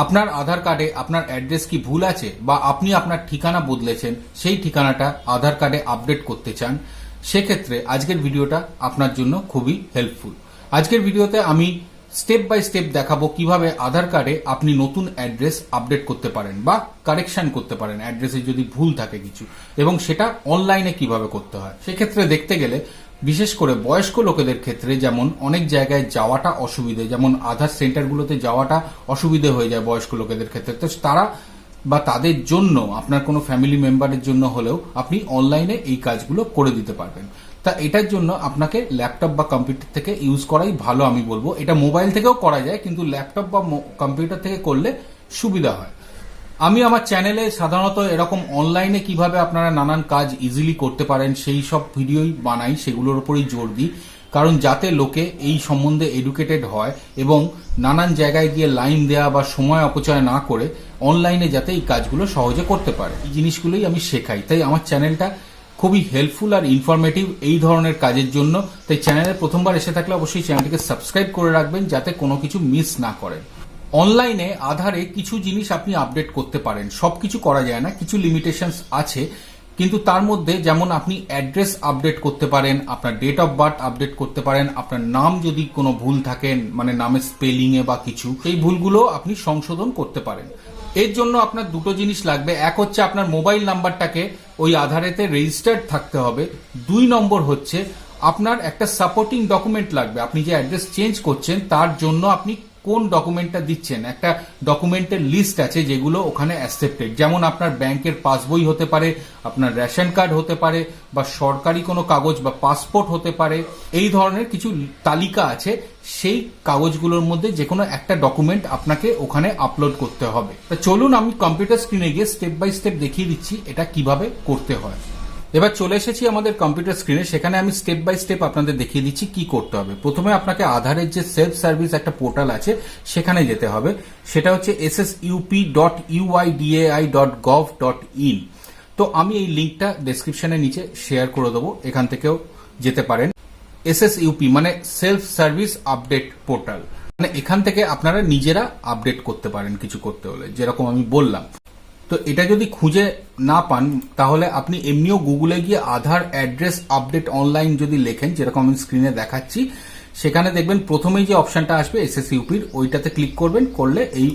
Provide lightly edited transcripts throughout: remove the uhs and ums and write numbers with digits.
আপনার আধার কার্ডে আপনার অ্যাড্রেস কি ভুল আছে বা আপনি আপনার ঠিকানা বদলেছেন, সেই ঠিকানাটা আধার কার্ডে আপডেট করতে চান, সেক্ষেত্রে আজকের ভিডিওটা আপনার জন্য খুবই হেল্পফুল। আজকের ভিডিওতে আমি স্টেপ বাই স্টেপ দেখাবো কিভাবে আধার কার্ডে আপনি নতুন অ্যাড্রেস আপডেট করতে পারেন বা কারেকশন করতে পারেন অ্যাড্রেসে যদি ভুল থাকে কিছু, এবং সেটা অনলাইনে কিভাবে করতে হয়। সেক্ষেত্রে দেখতে গেলে বিশেষ করে বয়স্ক লোকেদের ক্ষেত্রে যেমন অনেক জায়গায় যাওয়াটা অসুবিধে, যেমন আধার সেন্টারগুলোতে যাওয়াটা অসুবিধে হয়ে যায় বয়স্ক লোকেদের ক্ষেত্রে, তো তারা বা তাদের জন্য আপনার কোনো ফ্যামিলি মেম্বারের জন্য হলেও আপনি অনলাইনে এই কাজগুলো করে দিতে পারবেন। তা এটার জন্য আপনাকে ল্যাপটপ বা কম্পিউটার থেকে ইউজ করাই ভালো আমি বলবো। এটা মোবাইল থেকেও করা যায়, কিন্তু ল্যাপটপ বা কম্পিউটার থেকে করলে সুবিধা হয়। আমি আমার চ্যানেলে সাধারণত এরকম অনলাইনে কিভাবে আপনারা নানান কাজ ইজিলি করতে পারেন সেই সব ভিডিওই বানাই, সেগুলোর উপরই জোর দিই, কারণ যাতে লোকে এই সম্বন্ধে এডুকেটেড হয় এবং নানান জায়গায় গিয়ে লাইন দেওয়া বা সময় অপচয় না করে অনলাইনে যাতে এই কাজগুলো সহজে করতে পারে, এই জিনিসগুলোই আমি শেখাই। তাই আমার চ্যানেলটা খুবই হেল্পফুল আর ইনফরমেটিভ এই ধরনের কাজের জন্য। তাই চ্যানেলে প্রথমবার এসে থাকলে অবশ্যই চ্যানেলটিকে সাবস্ক্রাইব করে রাখবেন যাতে কোনো কিছু মিস না করেন। অনলাইনে আধারে কিছু জিনিস আপনি আপডেট করতে পারেন, সবকিছু করা যায় না, কিছু লিমিটেশনস আছে, কিন্তু তার মধ্যে যেমন আপনি অ্যাড্রেস আপডেট করতে পারেন, আপনার ডেট অফ বার্থ আপডেট করতে পারেন, আপনার নাম যদি কোনো ভুল থাকে মানে নামের স্পেলিং এ বা কিছু, এই ভুলগুলো আপনি সংশোধন করতে পারেন। এর জন্য আপনার দুটো জিনিস লাগবে। এক হচ্ছে আপনার মোবাইল নাম্বারটাকে ওই আধারেতে রেজিস্টার্ড থাকতে হবে। 2 নম্বর হচ্ছে আপনার একটা সাপোর্টিং ডকুমেন্ট লাগবে। আপনি যে অ্যাড্রেস চেঞ্জ করছেন তার জন্য আপনি কোন ডকুমেন্টটা দিচ্ছেন, একটা ডকুমেন্টের লিস্ট আছে যেগুলো ওখানে অ্যাকসেপ্টেড, যেমন আপনার ব্যাংকের পাসবই হতে পারে, আপনার রেশন কার্ড হতে পারে, বা সরকারি কোনো কাগজ বা পাসপোর্ট হতে পারে। এই ধরনের কিছু তালিকা আছে, সেই কাগজগুলোর মধ্যে যে কোনো একটা ডকুমেন্ট আপনাকে ওখানে আপলোড করতে হবে। তা চলুন আমি কম্পিউটার স্ক্রিনে গিয়ে স্টেপ বাই স্টেপ দেখিয়ে দিচ্ছি এটা কিভাবে করতে হয়। এবার চলে এসেছি আমাদের কম্পিউটার স্ক্রিনে, সেখানে আমি স্টেপ বাই স্টেপ আপনাদের দেখিয়ে দিচ্ছি কি করতে হবে। প্রথমে আপনাকে আধারের যে সেলফ সার্ভিস একটা পোর্টাল আছে সেখানে যেতে হবে, সেটা হচ্ছে ssup.uidai.gov.in। তো আমি এই লিঙ্কটা ডেসক্রিপশনের নিচে শেয়ার করে দেবো, এখান থেকেও যেতে পারেন। SSUP মানে সেলফ সার্ভিস আপডেট পোর্টাল, মানে এখান থেকে আপনারা নিজেরা আপডেট করতে পারেন কিছু করতে হলে, যেরকম আমি বললাম। তো এটা যদি খুঁজে না পান তাহলে আপনি এমনিও গুগলে গিয়ে আধার অ্যাড্রেস আপডেট অনলাইন যদি লেখেন, যেরকম আমি স্ক্রিনে দেখাচ্ছি, সেখানে দেখবেন প্রথমেই যে অপশনটা আসবে SSUPর, ওইটাতে ক্লিক করবেন, করলে এই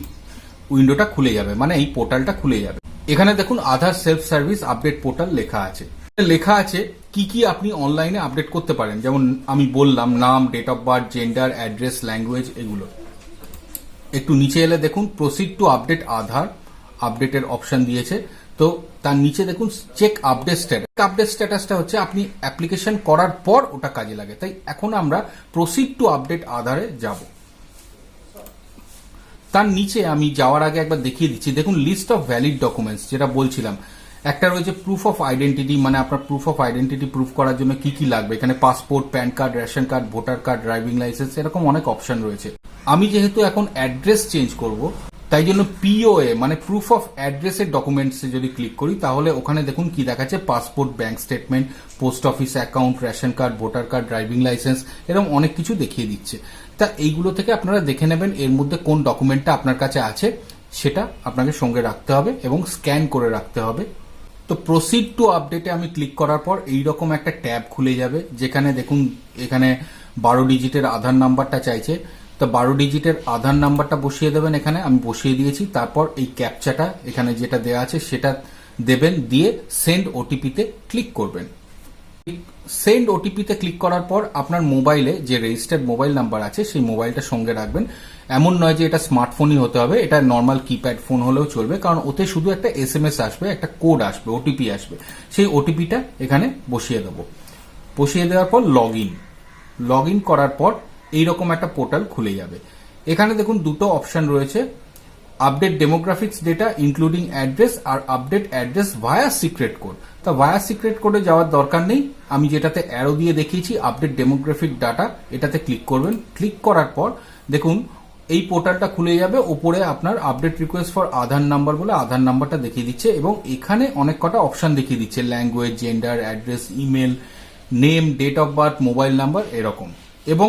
উইন্ডোটা খুলে যাবে, মানে এই পোর্টালটা খুলে যাবে। এখানে দেখুন আধার সেলফ সার্ভিস আপডেট পোর্টাল লেখা আছে। লেখা আছে কি কি আপনি অনলাইনে আপডেট করতে পারেন, যেমন আমি বললাম নাম, date of birth, gender, address, language, এগুলো। একটু নিচে এলে দেখুন প্রসিড টু আপডেট আধার, আপডেটের অপশন দিয়েছে। তো তার নিচে দেখুন চেক আপডেট স্ট্যাটাস। আপডেট স্ট্যাটাসটা হচ্ছে আপনি অ্যাপ্লিকেশন করার পর ওটা কাজে লাগে। তাই এখন আমরা প্রসিড টু আপডেট আধারে যাব। তার নিচে আমি যাওয়ার আগে একবার দেখিয়ে দিচ্ছি, দেখুন লিস্ট অফ ভ্যালিড ডকুমেন্টস, যেটা বলছিলাম একটা রয়েছে প্রুফ অফ আইডেন্টিটি, মানে আপনার প্রুফ অফ আইডেন্টিটি প্রুফ করার জন্য কি কি লাগবে। এখানে passport, pan card, ration card, voter card, driving licence, এরকম অনেক অপশন রয়েছে। আমি যেহেতু এখন অ্যাড্রেস চেঞ্জ করব, তাই জন্য POA মানে প্রুফ অফ অ্যাড্রেসের ডকুমেন্টসে যদি ক্লিক করি তাহলে ওখানে দেখুন কি দেখাচ্ছে, passport, bank statement, post office account, ration card, voter card, driving licence, এরকম অনেক কিছু দেখিয়ে দিচ্ছে। তা এইগুলো থেকে আপনারা দেখে নেবেন এর মধ্যে কোন ডকুমেন্টটা আপনার কাছে আছে, সেটা আপনাকে সঙ্গে রাখতে হবে এবং স্ক্যান করে রাখতে হবে। তো প্রসিড টু আপডেটে আমি ক্লিক করার পর এইরকম একটা ট্যাব খুলে যাবে, যেখানে দেখুন এখানে 12 ডিজিটের আধার নাম্বারটা চাইছে। তো 12 ডিজিটের আধার নাম্বারটা বসিয়ে দেবেন, এখানে আমি বসিয়ে দিয়েছি। তারপর এই ক্যাপচাটা এখানে যেটা দেওয়া আছে সেটা দেবেন, দিয়ে সেন্ড ওটিপিতে ক্লিক করবেন। সেন্ড ওটিপিতে ক্লিক করার পর আপনার মোবাইলে যে রেজিস্টার্ড মোবাইল নাম্বার আছে সেই মোবাইলটা সঙ্গে রাখবেন। এমন নয় যে এটা স্মার্টফোনই হতে হবে, এটা নর্মাল কিপ্যাড ফোন হলেও চলবে, কারণ ওতে শুধু একটা SMS আসবে, একটা কোড আসবে, ওটিপি আসবে। সেই ওটিপিটা এখানে বসিয়ে দেবো। বসিয়ে দেওয়ার পর লগ ইন করার পর এইরকম একটা পোর্টাল খুলে যাবে। এখানে দেখুন দুটো অপশন রয়েছে, update demographics data including address আর update address via secret code. তা ভায়া সিক্রেট কোডে যাওয়ার দরকার নেই, আমি যেটাতে অ্যারো দিয়ে দেখিয়েছি আপডেট ডেমোগ্রাফিক ডাটা, এটাতে ক্লিক করবেন। ক্লিক করার পর দেখুন এই পোর্টালটা খুলে যাবে। ওপরে আপনার update request for Aadhaar number বলে আধার নাম্বারটা দেখিয়ে দিচ্ছে, এবং এখানে অনেক কটা অপশন দেখিয়ে দিচ্ছে, language, gender, address, email, name, date of birth, mobile number, এরকম, এবং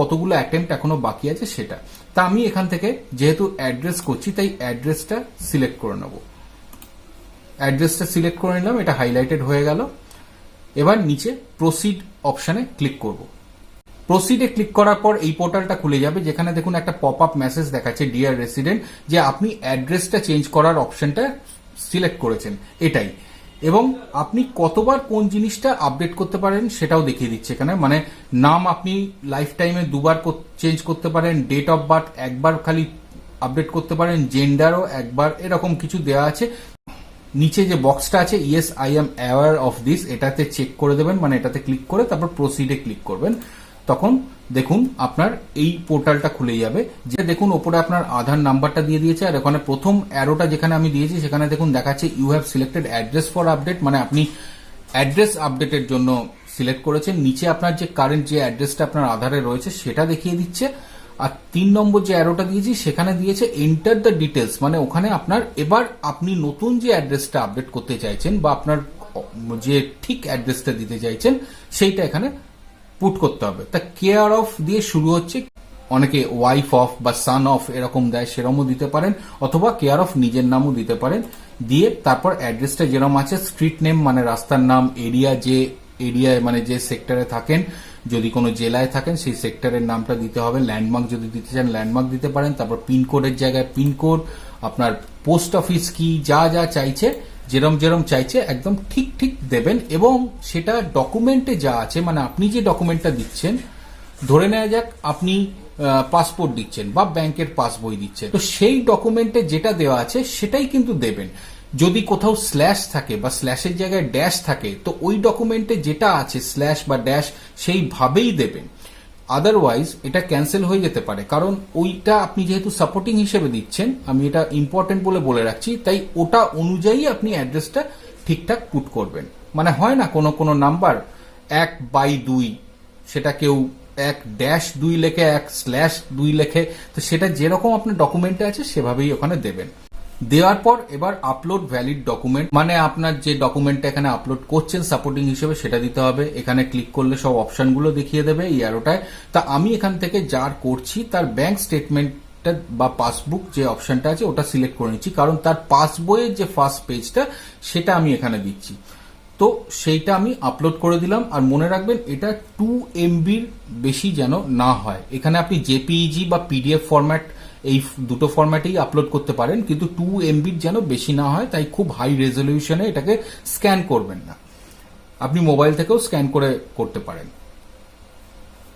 কতগুলো অ্যাটেম্প্ট এখনো বাকি আছে সেটা। তা তা আমি এখান থেকে যেহেতু অ্যাড্রেস করছি তাই অ্যাড্রেসটা সিলেক্ট করে নেব। অ্যাড্রেসটা সিলেক্ট করে নিলাম, এটা হাইলাইটেড হয়ে গেল। এবার নিচে প্রসিড অপশনে ক্লিক করব। প্রসিডে ক্লিক করার পর এই পোর্টালটা খুলে যাবে, যেখানে দেখুন একটা পপ আপ মেসেজ দেখাচ্ছে ডিয়ার রেসিডেন্ট, যে আপনি অ্যাড্রেসটা চেঞ্জ করার অপশনটা সিলেক্ট করেছেন এটাই, এবং আপনি কতবার কোন জিনিসটা আপডেট করতে পারেন সেটাও দেখিয়ে দিচ্ছে এখানে। মানে নাম আপনি লাইফ টাইমে দুবার চেঞ্জ করতে পারেন, ডেট অফ বার্থ একবার খালি আপডেট করতে পারেন, জেন্ডারও একবার, এরকম কিছু দেওয়া আছে। নিচে যে বক্সটা আছে yes I am aware of this, এটাতে চেক করে দেবেন, মানে এটাতে ক্লিক করে তারপর প্রসিডে ক্লিক করবেন। তখন দেখুন আপনার এই পোর্টালটা খুলে যাবে, যে দেখুন ওপরে আপনার আধার নাম্বারটা দিয়ে দিয়েছে, আর ওখানে প্রথম অ্যারোটা যেখানে আমি দিয়েছি সেখানে দেখুন দেখাচ্ছে you have selected address for update, মানে আপনি অ্যাড্রেস আপডেটের জন্য সিলেক্ট করেছেন। নিচে আপনার যে কারেন্ট যে অ্যাড্রেসটা আপনার আধারে রয়েছে সেটা দেখিয়ে দিচ্ছে। আর 3 নম্বর যে অ্যারোটা দিয়েছি সেখানে দিয়েছে এন্টার দ্য ডিটেলস, মানে ওখানে আপনার এবার আপনি নতুন যে অ্যাড্রেসটা আপডেট করতে চাইছেন বা আপনার যে ঠিক অ্যাড্রেসটা দিতে চাইছেন সেইটা এখানে পুট করতে হবে। তা কেয়ার অফ দিয়ে শুরু হচ্ছে, অনেকে ওয়াইফ অফ বা সান অফ এরকম দেয়, সেরকমও দিতে পারেন, অথবা কেয়ার অফ নিজের নামও দিতে পারেন। দিয়ে তারপর অ্যাড্রেসটা যেরকম আছে, স্ট্রিট নেম মানে রাস্তার নাম, এরিয়া যে এরিয়ায় মানে যে সেক্টরে থাকেন, যদি কোনো জেলায় থাকেন সেই সেক্টরের নামটা দিতে হবে, ল্যান্ডমার্ক যদি দিতে চান ল্যান্ডমার্ক দিতে পারেন, তারপর পিনকোডের জায়গায় পিনকোড, আপনার পোস্ট অফিস কি, যা যা চাইছে যেরম যেরম চাইছে একদম ঠিক ঠিক দেবেন। এবং সেটা ডকুমেন্টে যা আছে, মানে আপনি যে ডকুমেন্টটা দিচ্ছেন, ধরে নেওয়া যাক আপনি পাসপোর্ট দিচ্ছেন বা ব্যাংকের পাসবই দিচ্ছেন, তো সেই ডকুমেন্টে যেটা দেওয়া আছে সেটাই কিন্তু দেবেন। যদি কোথাও স্ল্যাশ থাকে বা স্ল্যাশের জায়গায় ড্যাশ থাকে, তো ওই ডকুমেন্টে যেটা আছে স্ল্যাশ বা ড্যাশ সেইভাবেই দেবেন। আদারওয়াইজ এটা ক্যান্সেল হয়ে যেতে পারে, কারণ ওইটা আপনি যেহেতু সাপোর্টিং হিসেবে দিচ্ছেন, আমি এটা ইম্পর্টেন্ট বলে রাখছি, তাই ওটা অনুযায়ী আপনি অ্যাড্রেসটা ঠিকঠাক পুট করবেন। মানে হয় না কোনো কোনো নাম্বার 1/2, সেটা কেউ 1-2 লেখে, 1/2 লেখে, তো সেটা যেরকম আপনার ডকুমেন্টে আছে সেভাবেই ওখানে দেবেন। দেওয়ার পর এবার আপলোড ভ্যালিড ডকুমেন্ট, মানে আপনার যে ডকুমেন্টটা এখানে আপলোড করছেন সাপোর্টিং হিসেবে সেটা দিতে হবে। এখানে ক্লিক করলে সব অপশনগুলো দেখিয়ে দেবে এই অ্যারোটায়। তা আমি এখান থেকে যার করছি তার ব্যাংক স্টেটমেন্টটা বা পাসবুক যে অপশনটা আছে ওটা সিলেক্ট করে নিচ্ছি, কারণ তার পাসবইয়ের যে ফার্স্ট পেজটা সেটা আমি এখানে দিচ্ছি। তো সেইটা আমি আপলোড করে দিলাম। আর মনে রাখবেন এটা 2 MBর বেশি যেন না হয়। এখানে আপনি জেপিইজি বা পিডিএফ ফরম্যাট এই দুটো ফরম্যাটেই আপলোড করতে পারেন, কিন্তু 2 MBর যেন বেশি না হয়, তাই খুব হাই রেজলিউশনে এটাকে স্ক্যান করবেন না, আপনি মোবাইল থেকেও স্ক্যান করে করতে পারেন।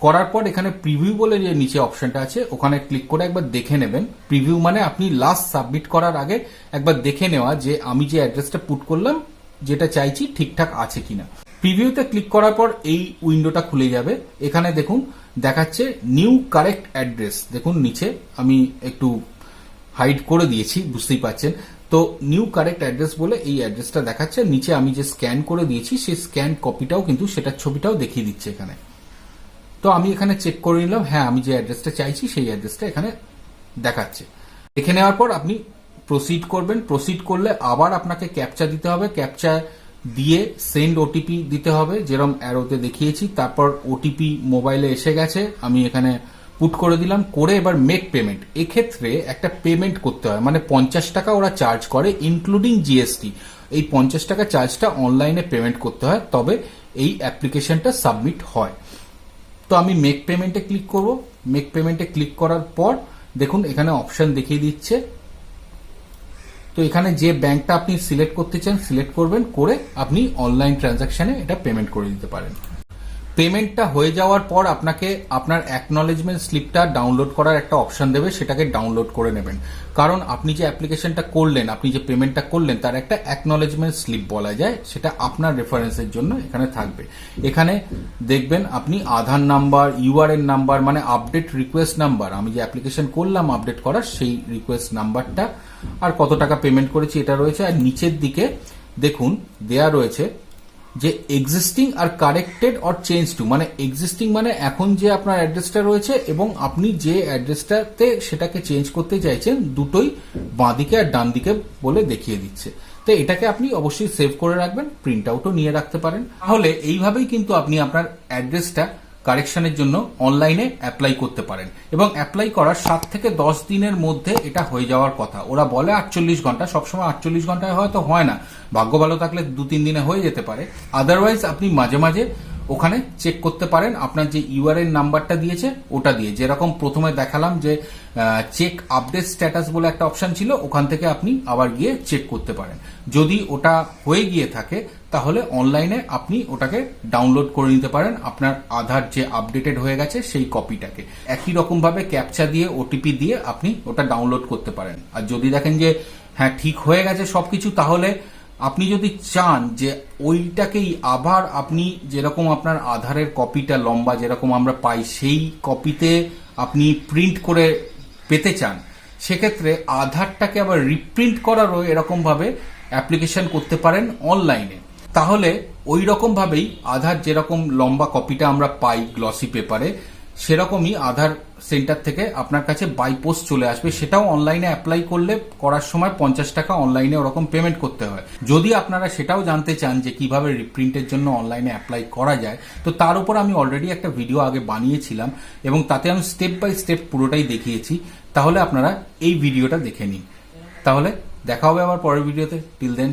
করার পর এখানে প্রিভিউ বলে যে নিচে অপশনটা আছে ওখানে ক্লিক করে একবার দেখে নেবেন। প্রিভিউ মানে আপনি লাস্ট সাবমিট করার আগে একবার দেখে নেওয়া যে আমি যে অ্যাড্রেসটা পুট করলাম যেটা চাইছি ঠিকঠাক আছে কিনা। প্রিভিউতে ক্লিক করার পর এই উইন্ডোটা খুলে যাবে। এখানে দেখুন দেখাচ্ছে নিউ কারেক্ট অ্যাড্রেস, দেখুন নিচে আমি একটু হাইড করে দিয়েছি বুঝতেই পারছেন। তো নিউ কারেক্ট অ্যাড্রেস বলে এই অ্যাড্রেসটা দেখাচ্ছে, নিচে আমি যে স্ক্যান করে দিয়েছি সেই স্ক্যান কপিটাও কিন্তু সেটার ছবিটাও দেখিয়ে দিচ্ছে এখানে। তো আমি এখানে চেক করে নিলাম, হ্যাঁ আমি যে অ্যাড্রেসটা চাইছি সেই অ্যাড্রেসটা এখানে দেখাচ্ছে। দেখে নেওয়ার পর আপনি প্রসিড করবেন। প্রসিড করলে আবার আপনাকে ক্যাপচা দিতে হবে, ক্যাপচা দিয়ে সেন্ড ওটিপি দিতে হবে যেরকম অ্যারোতে দেখিয়েছি। তারপর ওটিপি মোবাইলে এসে গেছে, আমি এখানে পুট করে দিলাম। করে এবার মেক পেমেন্ট। এক্ষেত্রে একটা পেমেন্ট করতে হয়, মানে 50 টাকা ওরা চার্জ করে ইনক্লুডিং জিএসটি। এই 50 টাকা চার্জটা অনলাইনে পেমেন্ট করতে হয়, তবে এই অ্যাপ্লিকেশনটা সাবমিট হয়। তো আমি মেক পেমেন্টে ক্লিক করব। মেক পেমেন্টে ক্লিক করার পর দেখুন এখানে অপশন দেখিয়ে দিচ্ছে। তো এখানে যে ব্যাংকটা আপনি সিলেক্ট করতে চান সিলেক্ট করবেন, করে আপনি অনলাইন ট্রানজাকশনে এটা পেমেন্ট করে দিতে পারেন। পেমেন্টটা হয়ে যাওয়ার পর আপনাকে আপনার অ্যাকনলেজমেন্ট স্লিপটা ডাউনলোড করার একটা অপশন দেবে, সেটাকে ডাউনলোড করে নেবেন। কারণ আপনি যে অ্যাপ্লিকেশনটা করলেন, আপনি যে পেমেন্টটা করলেন তার একটা অ্যাকনলেজমেন্ট স্লিপ বলা যায়, সেটা আপনার রেফারেন্সের জন্য এখানে থাকবে। এখানে দেখবেন আপনি আধার নাম্বার, ইউআরএন নাম্বার মানে আপডেট রিকোয়েস্ট নাম্বার, আমি যে অ্যাপ্লিকেশন করলাম আপডেট করার সেই রিকোয়েস্ট নাম্বারটা, আর কত টাকা পেমেন্ট করেছি এটা রয়েছে। আর নিচের দিকে দেখুন দেয়া রয়েছে যে এক্সিস্টিং আর কারেক্টেড অর চেঞ্জ টু, মানে এক্সিস্টিং মানে এখন যে আপনার অ্যাড্রেসটা রয়েছে এবং আপনি যে অ্যাড্রেসটাতে সেটাকে চেঞ্জ করতে চাইছেন, দুটোই বাঁদিকে আর ডান দিকে বলে দেখিয়ে দিচ্ছে। তো এটাকে আপনি অবশ্যই সেভ করে রাখবেন, প্রিন্ট আউটও নিয়ে রাখতে পারেন। তাহলে এইভাবেই কিন্তু আপনি আপনার অ্যাড্রেসটা কারেকশনের জন্য অনলাইনে অ্যাপ্লাই করতে পারেন এবং অ্যাপ্লাই করার 7 থেকে 10 দিনের মধ্যে এটা হয়ে যাওয়ার কথা। ওরা বলে 48 ঘন্টা, সবসময় 48 ঘন্টায় হয়তো হয় না, ভাগ্য ভালো থাকলে 2-3 দিনে হয়ে যেতে পারে। আদারওয়াইজ আপনি মাঝে মাঝে ওখানে চেক করতে পারেন আপনার যে ইউআরএন নাম্বারটা দিয়েছে ওটা দিয়ে। যেরকম প্রথমে দেখালাম যে চেক আপডেট স্ট্যাটাস বলে একটা অপশন ছিল, ওখান থেকে আপনি আবার গিয়ে চেক করতে পারেন। যদি ওটা হয়ে গিয়ে থাকে তাহলে অনলাইনে আপনি ওটাকে ডাউনলোড করে নিতে পারেন, আপনার আধার যে আপডেটেড হয়ে গেছে সেই কপিটাকে। একই রকম ভাবে ক্যাপচা দিয়ে ওটিপি দিয়ে আপনি ওটা ডাউনলোড করতে পারেন। আর যদি দেখেন যে হ্যাঁ ঠিক হয়ে গেছে সবকিছু, তাহলে আপনি যদি চান যে ওইটাকেই আবার আপনি যেরকম আপনার আধারের কপিটা লম্বা যেরকম আমরা পাই সেই কপিতে আপনি প্রিন্ট করে পেতে চান, সেক্ষেত্রে আধারটাকে আবার রিপ্রিন্ট করারও এরকম ভাবে অ্যাপ্লিকেশন করতে পারেন অনলাইনে। তাহলে ওই রকম ভাবেই আধার যেরকম লম্বা কপিটা আমরা পাই গ্লসি পেপারে, সেরকমই আধার সেন্টার থেকে আপনার কাছে বাই পোস্ট চলে আসবে। সেটাও অনলাইনে অ্যাপ্লাই করলে করার সময় 50 টাকা অনলাইনে ওরকম পেমেন্ট করতে হয়। যদি আপনারা সেটাও জানতে চান যে কিভাবে রিপ্রিন্টের জন্য অনলাইনে অ্যাপ্লাই করা যায়, তো তার উপর আমি অলরেডি একটা ভিডিও আগে বানিয়েছিলাম এবং তাতে আমি স্টেপ বাই স্টেপ পুরোটাই দেখিয়েছি। তাহলে আপনারা এই ভিডিওটা দেখে নিন। তাহলে দেখা হবে আবার পরের ভিডিওতে। Till then